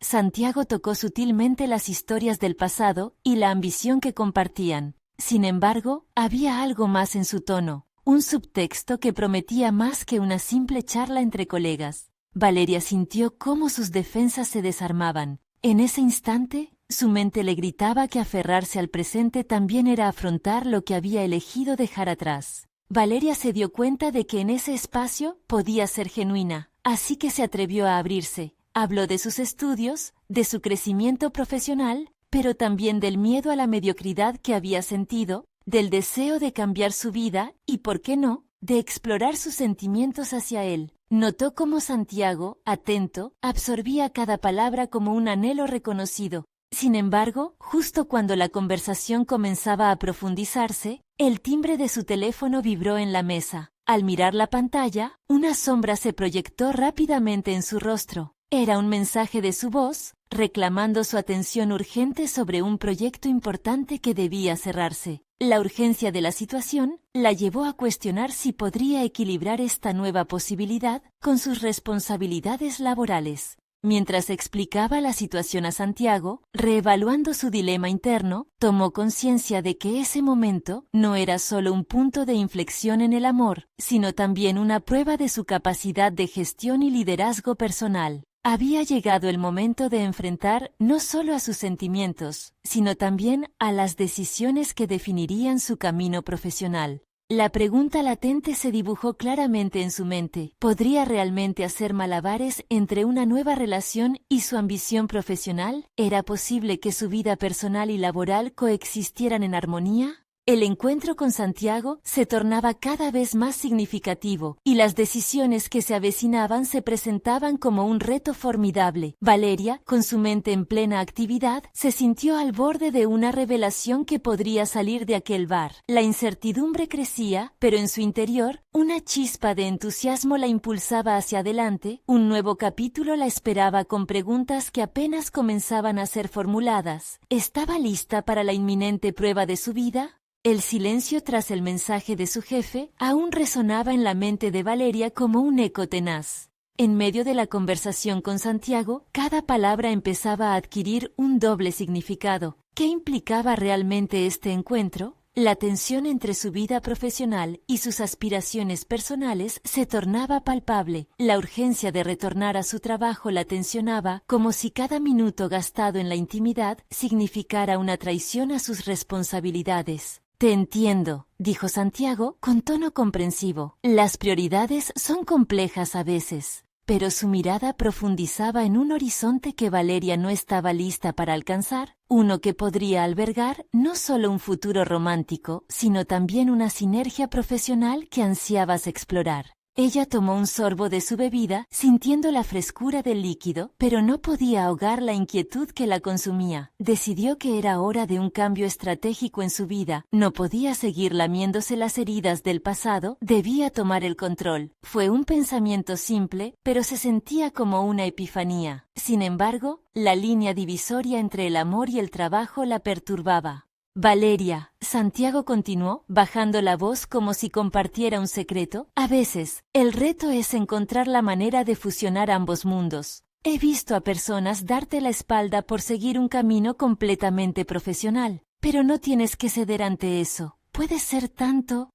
Santiago tocó sutilmente las historias del pasado y la ambición que compartían. Sin embargo, había algo más en su tono, un subtexto que prometía más que una simple charla entre colegas. Valeria sintió cómo sus defensas se desarmaban. En ese instante, su mente le gritaba que aferrarse al presente también era afrontar lo que había elegido dejar atrás. Valeria se dio cuenta de que en ese espacio podía ser genuina, así que se atrevió a abrirse. Habló de sus estudios, de su crecimiento profesional, pero también del miedo a la mediocridad que había sentido, del deseo de cambiar su vida y, ¿por qué no?, de explorar sus sentimientos hacia él. Notó cómo Santiago, atento, absorbía cada palabra como un anhelo reconocido. Sin embargo, justo cuando la conversación comenzaba a profundizarse, el timbre de su teléfono vibró en la mesa. Al mirar la pantalla, una sombra se proyectó rápidamente en su rostro. Era un mensaje de su voz, reclamando su atención urgente sobre un proyecto importante que debía cerrarse. La urgencia de la situación la llevó a cuestionar si podría equilibrar esta nueva posibilidad con sus responsabilidades laborales. Mientras explicaba la situación a Santiago, reevaluando su dilema interno, tomó conciencia de que ese momento no era solo un punto de inflexión en el amor, sino también una prueba de su capacidad de gestión y liderazgo personal. Había llegado el momento de enfrentar no solo a sus sentimientos, sino también a las decisiones que definirían su camino profesional. La pregunta latente se dibujó claramente en su mente. ¿Podría realmente hacer malabares entre una nueva relación y su ambición profesional? ¿Era posible que su vida personal y laboral coexistieran en armonía? El encuentro con Santiago se tornaba cada vez más significativo y las decisiones que se avecinaban se presentaban como un reto formidable. Valeria, con su mente en plena actividad, se sintió al borde de una revelación que podría salir de aquel bar. La incertidumbre crecía, pero en su interior, una chispa de entusiasmo la impulsaba hacia adelante. Un nuevo capítulo la esperaba con preguntas que apenas comenzaban a ser formuladas. ¿Estaba lista para la inminente prueba de su vida? El silencio tras el mensaje de su jefe aún resonaba en la mente de Valeria como un eco tenaz. En medio de la conversación con Santiago, cada palabra empezaba a adquirir un doble significado. ¿Qué implicaba realmente este encuentro? La tensión entre su vida profesional y sus aspiraciones personales se tornaba palpable. La urgencia de retornar a su trabajo la tensionaba, como si cada minuto gastado en la intimidad significara una traición a sus responsabilidades. Te entiendo, dijo Santiago con tono comprensivo. Las prioridades son complejas a veces, pero su mirada profundizaba en un horizonte que Valeria no estaba lista para alcanzar, uno que podría albergar no solo un futuro romántico, sino también una sinergia profesional que ansiabas explorar. Ella tomó un sorbo de su bebida, sintiendo la frescura del líquido, pero no podía ahogar la inquietud que la consumía. Decidió que era hora de un cambio estratégico en su vida. No podía seguir lamiéndose las heridas del pasado, debía tomar el control. Fue un pensamiento simple, pero se sentía como una epifanía. Sin embargo, la línea divisoria entre el amor y el trabajo la perturbaba. Valeria, Santiago continuó, bajando la voz como si compartiera un secreto, a veces, el reto es encontrar la manera de fusionar ambos mundos. He visto a personas darte la espalda por seguir un camino completamente profesional, pero no tienes que ceder ante eso. Puedes ser tanto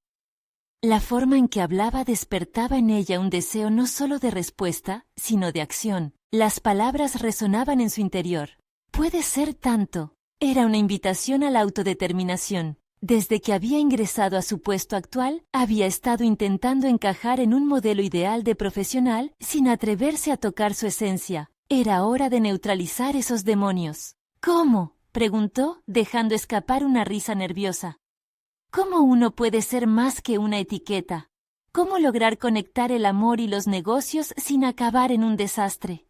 La forma en que hablaba despertaba en ella un deseo no solo de respuesta, sino de acción. Las palabras resonaban en su interior. Puede ser tanto. Era una invitación a la autodeterminación. Desde que había ingresado a su puesto actual, había estado intentando encajar en un modelo ideal de profesional sin atreverse a tocar su esencia. Era hora de neutralizar esos demonios. ¿Cómo?, preguntó, dejando escapar una risa nerviosa. ¿Cómo uno puede ser más que una etiqueta? ¿Cómo lograr conectar el amor y los negocios sin acabar en un desastre?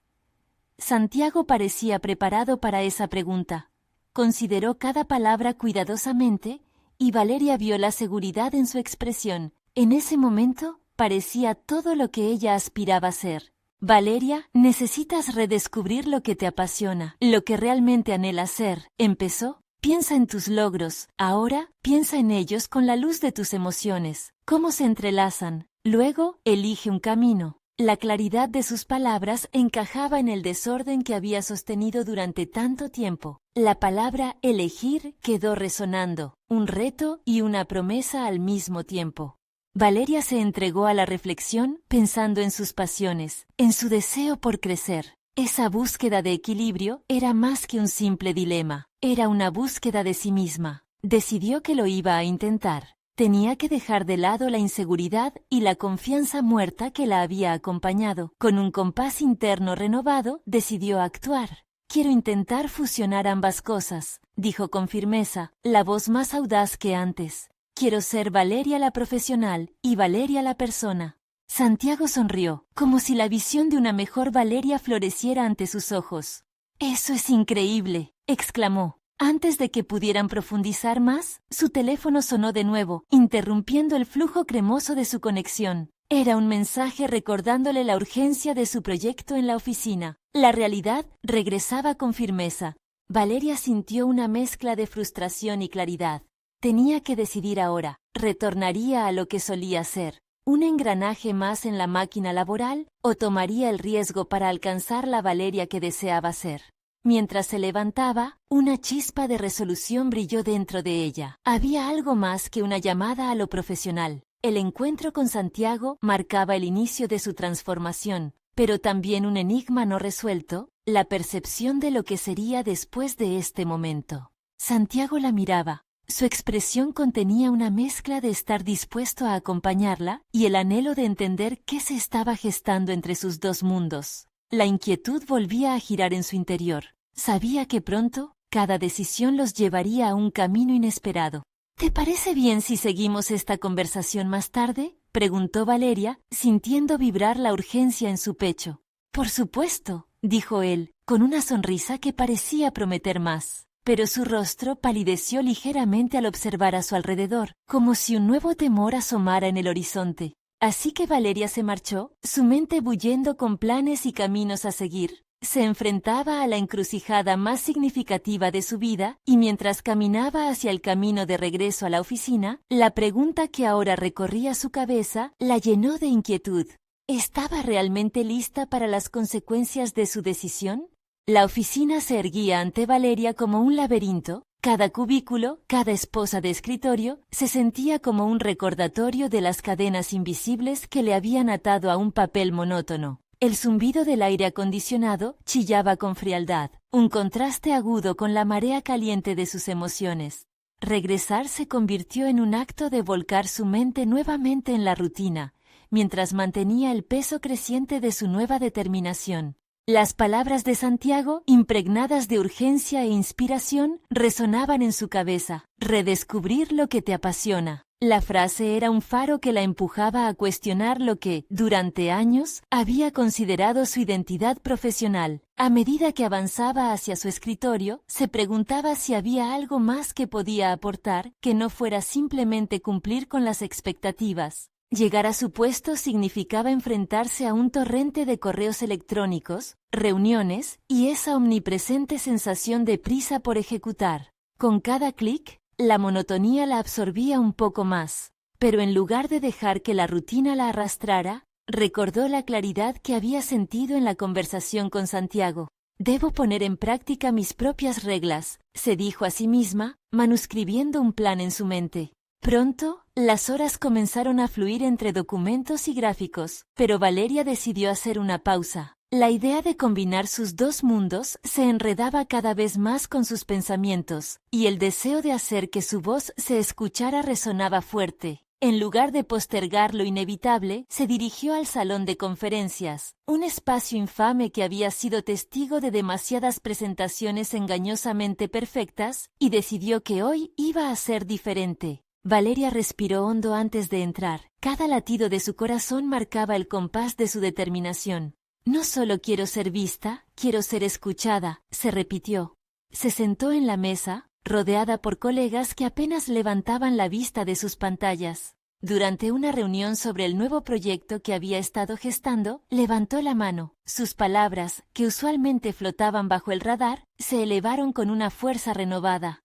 Santiago parecía preparado para esa pregunta. Consideró cada palabra cuidadosamente y Valeria vio la seguridad en su expresión. En ese momento, parecía todo lo que ella aspiraba a ser. Valeria, necesitas redescubrir lo que te apasiona, lo que realmente anhelas ser. Empezó. Piensa en tus logros. Ahora, piensa en ellos con la luz de tus emociones. Cómo se entrelazan. Luego, elige un camino. La claridad de sus palabras encajaba en el desorden que había sostenido durante tanto tiempo. La palabra elegir quedó resonando, un reto y una promesa al mismo tiempo. Valeria se entregó a la reflexión pensando en sus pasiones, en su deseo por crecer. Esa búsqueda de equilibrio era más que un simple dilema, era una búsqueda de sí misma. Decidió que lo iba a intentar. Tenía que dejar de lado la inseguridad y la confianza muerta que la había acompañado. Con un compás interno renovado, decidió actuar. Quiero intentar fusionar ambas cosas, dijo con firmeza, la voz más audaz que antes. Quiero ser Valeria la profesional y Valeria la persona. Santiago sonrió, como si la visión de una mejor Valeria floreciera ante sus ojos. «¡Eso es increíble!», exclamó. Antes de que pudieran profundizar más, su teléfono sonó de nuevo, interrumpiendo el flujo cremoso de su conexión. Era un mensaje recordándole la urgencia de su proyecto en la oficina. La realidad regresaba con firmeza. Valeria sintió una mezcla de frustración y claridad. Tenía que decidir ahora. ¿Retornaría a lo que solía ser, un engranaje más en la máquina laboral, o tomaría el riesgo para alcanzar la Valeria que deseaba ser? Mientras se levantaba, una chispa de resolución brilló dentro de ella. Había algo más que una llamada a lo profesional. El encuentro con Santiago marcaba el inicio de su transformación, pero también un enigma no resuelto, la percepción de lo que sería después de este momento. Santiago la miraba. Su expresión contenía una mezcla de estar dispuesto a acompañarla y el anhelo de entender qué se estaba gestando entre sus dos mundos. La inquietud volvía a girar en su interior. Sabía que pronto, cada decisión los llevaría a un camino inesperado. ¿Te parece bien si seguimos esta conversación más tarde?, preguntó Valeria, sintiendo vibrar la urgencia en su pecho. Por supuesto, dijo él, con una sonrisa que parecía prometer más. Pero su rostro palideció ligeramente al observar a su alrededor, como si un nuevo temor asomara en el horizonte. Así que Valeria se marchó, su mente bullendo con planes y caminos a seguir. Se enfrentaba a la encrucijada más significativa de su vida, y mientras caminaba hacia el camino de regreso a la oficina, la pregunta que ahora recorría su cabeza la llenó de inquietud. ¿Estaba realmente lista para las consecuencias de su decisión? La oficina se erguía ante Valeria como un laberinto. Cada cubículo, cada esposa de escritorio, se sentía como un recordatorio de las cadenas invisibles que le habían atado a un papel monótono. El zumbido del aire acondicionado chillaba con frialdad, un contraste agudo con la marea caliente de sus emociones. Regresar se convirtió en un acto de volcar su mente nuevamente en la rutina, mientras mantenía el peso creciente de su nueva determinación. Las palabras de Santiago, impregnadas de urgencia e inspiración, resonaban en su cabeza. Redescubrir lo que te apasiona. La frase era un faro que la empujaba a cuestionar lo que, durante años, había considerado su identidad profesional. A medida que avanzaba hacia su escritorio, se preguntaba si había algo más que podía aportar, que no fuera simplemente cumplir con las expectativas. Llegar a su puesto significaba enfrentarse a un torrente de correos electrónicos, reuniones y esa omnipresente sensación de prisa por ejecutar. Con cada clic, la monotonía la absorbía un poco más, pero en lugar de dejar que la rutina la arrastrara, recordó la claridad que había sentido en la conversación con Santiago. Debo poner en práctica mis propias reglas, se dijo a sí misma, manuscribiendo un plan en su mente. Pronto, las horas comenzaron a fluir entre documentos y gráficos, pero Valeria decidió hacer una pausa. La idea de combinar sus dos mundos se enredaba cada vez más con sus pensamientos, y el deseo de hacer que su voz se escuchara resonaba fuerte. En lugar de postergar lo inevitable, se dirigió al salón de conferencias, un espacio infame que había sido testigo de demasiadas presentaciones engañosamente perfectas, y decidió que hoy iba a ser diferente. Valeria respiró hondo antes de entrar. Cada latido de su corazón marcaba el compás de su determinación. No solo quiero ser vista, quiero ser escuchada, se repitió. Se sentó en la mesa, rodeada por colegas que apenas levantaban la vista de sus pantallas. Durante una reunión sobre el nuevo proyecto que había estado gestando, levantó la mano. Sus palabras, que usualmente flotaban bajo el radar, se elevaron con una fuerza renovada.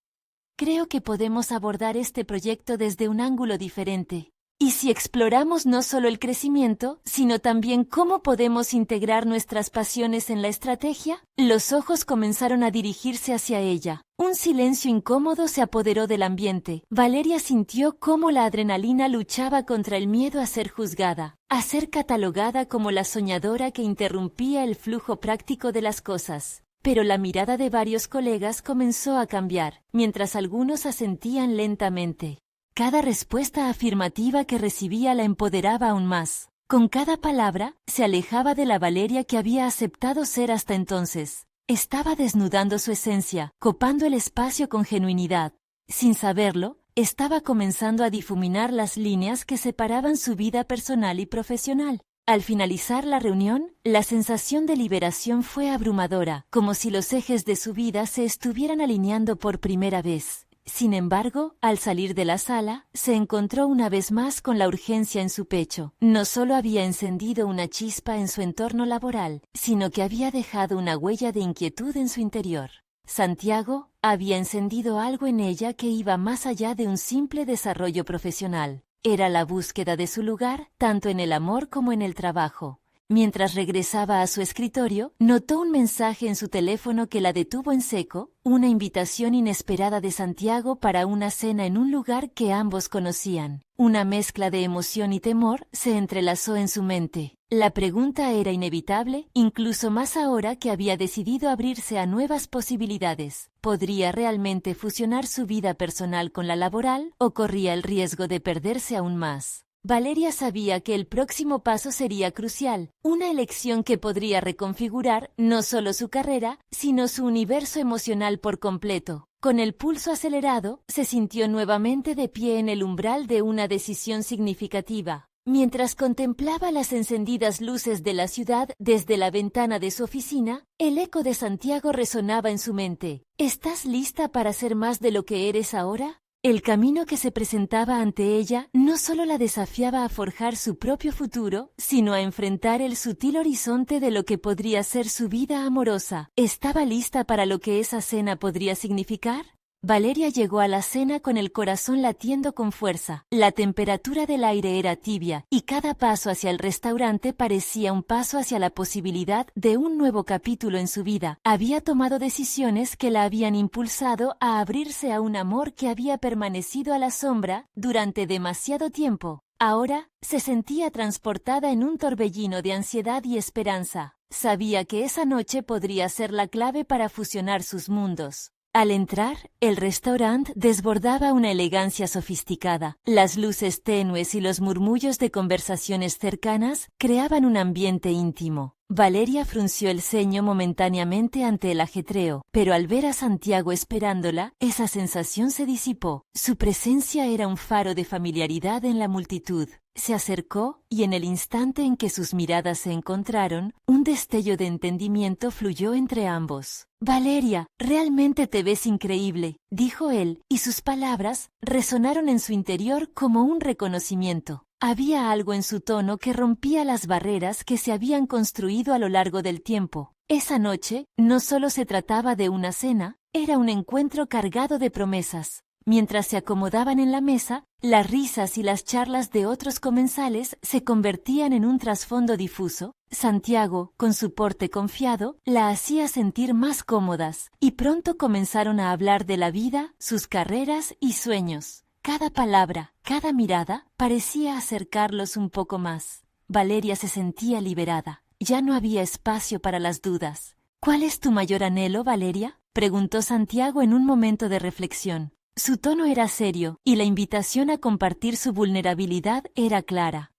Creo que podemos abordar este proyecto desde un ángulo diferente. Y si exploramos no solo el crecimiento, sino también cómo podemos integrar nuestras pasiones en la estrategia, los ojos comenzaron a dirigirse hacia ella. Un silencio incómodo se apoderó del ambiente. Valeria sintió cómo la adrenalina luchaba contra el miedo a ser juzgada, a ser catalogada como la soñadora que interrumpía el flujo práctico de las cosas. Pero la mirada de varios colegas comenzó a cambiar, mientras algunos asentían lentamente. Cada respuesta afirmativa que recibía la empoderaba aún más. Con cada palabra, se alejaba de la Valeria que había aceptado ser hasta entonces. Estaba desnudando su esencia, copando el espacio con genuinidad. Sin saberlo, estaba comenzando a difuminar las líneas que separaban su vida personal y profesional. Al finalizar la reunión, la sensación de liberación fue abrumadora, como si los ejes de su vida se estuvieran alineando por primera vez. Sin embargo, al salir de la sala, se encontró una vez más con la urgencia en su pecho. No solo había encendido una chispa en su entorno laboral, sino que había dejado una huella de inquietud en su interior. Santiago había encendido algo en ella que iba más allá de un simple desarrollo profesional. Era la búsqueda de su lugar, tanto en el amor como en el trabajo. Mientras regresaba a su escritorio, notó un mensaje en su teléfono que la detuvo en seco, una invitación inesperada de Santiago para una cena en un lugar que ambos conocían. Una mezcla de emoción y temor se entrelazó en su mente. La pregunta era inevitable, incluso más ahora que había decidido abrirse a nuevas posibilidades. ¿Podría realmente fusionar su vida personal con la laboral o corría el riesgo de perderse aún más? Valeria sabía que el próximo paso sería crucial, una elección que podría reconfigurar no solo su carrera, sino su universo emocional por completo. Con el pulso acelerado, se sintió nuevamente de pie en el umbral de una decisión significativa. Mientras contemplaba las encendidas luces de la ciudad desde la ventana de su oficina, el eco de Santiago resonaba en su mente. ¿Estás lista para ser más de lo que eres ahora? El camino que se presentaba ante ella no solo la desafiaba a forjar su propio futuro, sino a enfrentar el sutil horizonte de lo que podría ser su vida amorosa. ¿Estaba lista para lo que esa cena podría significar? Valeria llegó a la cena con el corazón latiendo con fuerza. La temperatura del aire era tibia, y cada paso hacia el restaurante parecía un paso hacia la posibilidad de un nuevo capítulo en su vida. Había tomado decisiones que la habían impulsado a abrirse a un amor que había permanecido a la sombra durante demasiado tiempo. Ahora, se sentía transportada en un torbellino de ansiedad y esperanza. Sabía que esa noche podría ser la clave para fusionar sus mundos. Al entrar, el restaurante desbordaba una elegancia sofisticada. Las luces tenues y los murmullos de conversaciones cercanas creaban un ambiente íntimo. Valeria frunció el ceño momentáneamente ante el ajetreo, pero al ver a Santiago esperándola, esa sensación se disipó. Su presencia era un faro de familiaridad en la multitud. Se acercó y en el instante en que sus miradas se encontraron, un destello de entendimiento fluyó entre ambos. «Valeria, realmente te ves increíble», dijo él, y sus palabras resonaron en su interior como un reconocimiento. Había algo en su tono que rompía las barreras que se habían construido a lo largo del tiempo. Esa noche no solo se trataba de una cena, era un encuentro cargado de promesas. Mientras se acomodaban en la mesa, las risas y las charlas de otros comensales se convertían en un trasfondo difuso. Santiago, con su porte confiado, la hacía sentir más cómodas, y pronto comenzaron a hablar de la vida, sus carreras y sueños. Cada palabra, cada mirada, parecía acercarlos un poco más. Valeria se sentía liberada. Ya no había espacio para las dudas. ¿Cuál es tu mayor anhelo, Valeria?, preguntó Santiago en un momento de reflexión. Su tono era serio, y la invitación a compartir su vulnerabilidad era clara.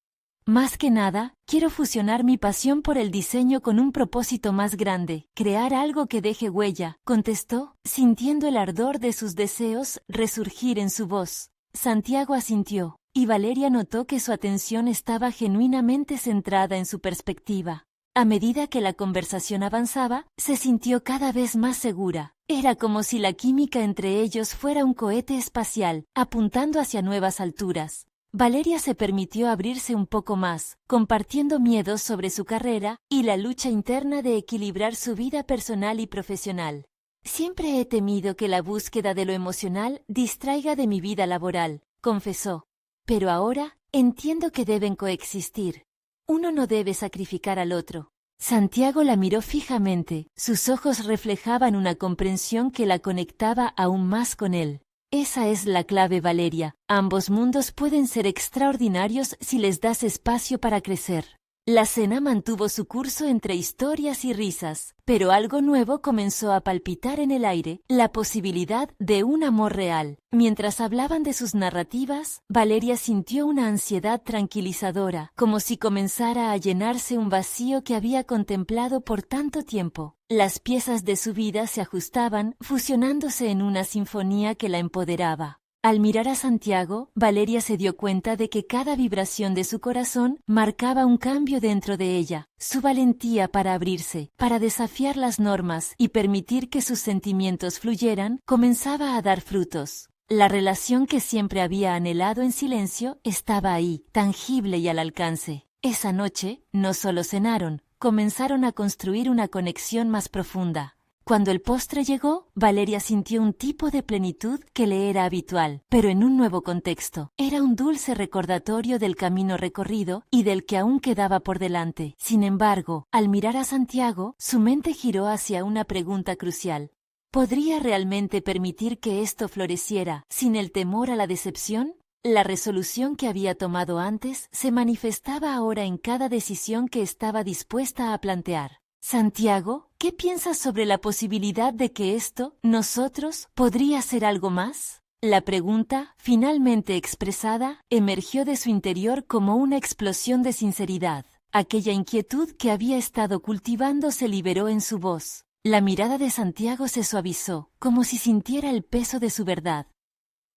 Más que nada, quiero fusionar mi pasión por el diseño con un propósito más grande, crear algo que deje huella, contestó, sintiendo el ardor de sus deseos resurgir en su voz. Santiago asintió, y Valeria notó que su atención estaba genuinamente centrada en su perspectiva. A medida que la conversación avanzaba, se sintió cada vez más segura. Era como si la química entre ellos fuera un cohete espacial, apuntando hacia nuevas alturas. Valeria se permitió abrirse un poco más, compartiendo miedos sobre su carrera y la lucha interna de equilibrar su vida personal y profesional. Siempre he temido que la búsqueda de lo emocional distraiga de mi vida laboral, confesó. Pero ahora entiendo que deben coexistir. Uno no debe sacrificar al otro. Santiago la miró fijamente, sus ojos reflejaban una comprensión que la conectaba aún más con él. Esa es la clave, Valeria. Ambos mundos pueden ser extraordinarios si les das espacio para crecer. La cena mantuvo su curso entre historias y risas, pero algo nuevo comenzó a palpitar en el aire, la posibilidad de un amor real. Mientras hablaban de sus narrativas, Valeria sintió una ansiedad tranquilizadora, como si comenzara a llenarse un vacío que había contemplado por tanto tiempo. Las piezas de su vida se ajustaban, fusionándose en una sinfonía que la empoderaba. Al mirar a Santiago, Valeria se dio cuenta de que cada vibración de su corazón marcaba un cambio dentro de ella. Su valentía para abrirse, para desafiar las normas y permitir que sus sentimientos fluyeran, comenzaba a dar frutos. La relación que siempre había anhelado en silencio estaba ahí, tangible y al alcance. Esa noche, no solo cenaron, comenzaron a construir una conexión más profunda. Cuando el postre llegó, Valeria sintió un tipo de plenitud que le era habitual, pero en un nuevo contexto. Era un dulce recordatorio del camino recorrido y del que aún quedaba por delante. Sin embargo, al mirar a Santiago, su mente giró hacia una pregunta crucial. ¿Podría realmente permitir que esto floreciera sin el temor a la decepción? La resolución que había tomado antes se manifestaba ahora en cada decisión que estaba dispuesta a plantear. Santiago, ¿qué piensas sobre la posibilidad de que esto, nosotros, podría ser algo más? La pregunta, finalmente expresada, emergió de su interior como una explosión de sinceridad. Aquella inquietud que había estado cultivando se liberó en su voz. La mirada de Santiago se suavizó, como si sintiera el peso de su verdad.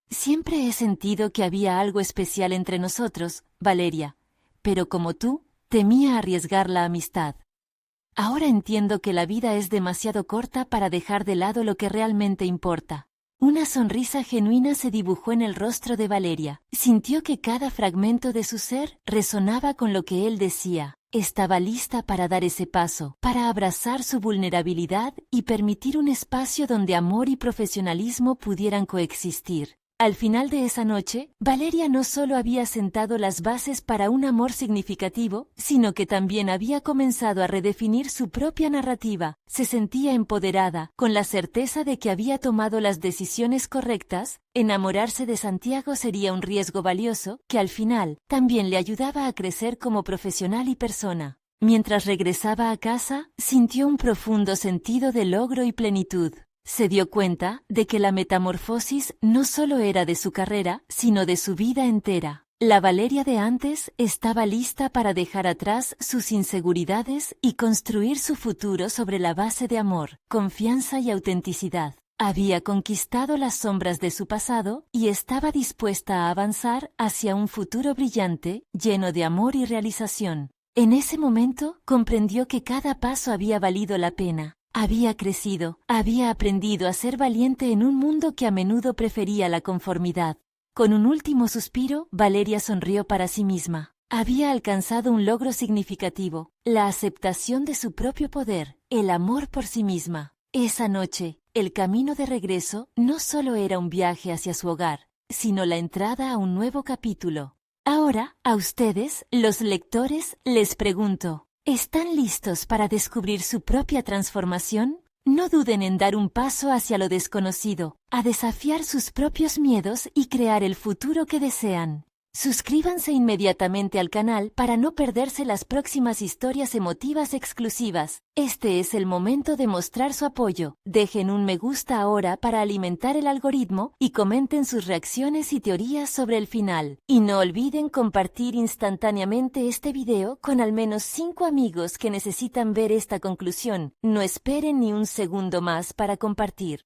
Siempre he sentido que había algo especial entre nosotros, Valeria, pero como tú, temía arriesgar la amistad. Ahora entiendo que la vida es demasiado corta para dejar de lado lo que realmente importa. Una sonrisa genuina se dibujó en el rostro de Valeria. Sintió que cada fragmento de su ser resonaba con lo que él decía. Estaba lista para dar ese paso, para abrazar su vulnerabilidad y permitir un espacio donde amor y profesionalismo pudieran coexistir. Al final de esa noche, Valeria no solo había sentado las bases para un amor significativo, sino que también había comenzado a redefinir su propia narrativa. Se sentía empoderada, con la certeza de que había tomado las decisiones correctas. Enamorarse de Santiago sería un riesgo valioso, que al final también le ayudaba a crecer como profesional y persona. Mientras regresaba a casa, sintió un profundo sentido de logro y plenitud. Se dio cuenta de que la metamorfosis no solo era de su carrera, sino de su vida entera. La Valeria de antes estaba lista para dejar atrás sus inseguridades y construir su futuro sobre la base de amor, confianza y autenticidad. Había conquistado las sombras de su pasado y estaba dispuesta a avanzar hacia un futuro brillante, lleno de amor y realización. En ese momento comprendió que cada paso había valido la pena. Había crecido, había aprendido a ser valiente en un mundo que a menudo prefería la conformidad. Con un último suspiro, Valeria sonrió para sí misma. Había alcanzado un logro significativo, la aceptación de su propio poder, el amor por sí misma. Esa noche, el camino de regreso no solo era un viaje hacia su hogar, sino la entrada a un nuevo capítulo. Ahora, a ustedes, los lectores, les pregunto, ¿están listos para descubrir su propia transformación? No duden en dar un paso hacia lo desconocido, a desafiar sus propios miedos y crear el futuro que desean. Suscríbanse inmediatamente al canal para no perderse las próximas historias emotivas exclusivas. Este es el momento de mostrar su apoyo. Dejen un me gusta ahora para alimentar el algoritmo y comenten sus reacciones y teorías sobre el final. Y no olviden compartir instantáneamente este video con al menos 5 amigos que necesitan ver esta conclusión. No esperen ni un segundo más para compartir.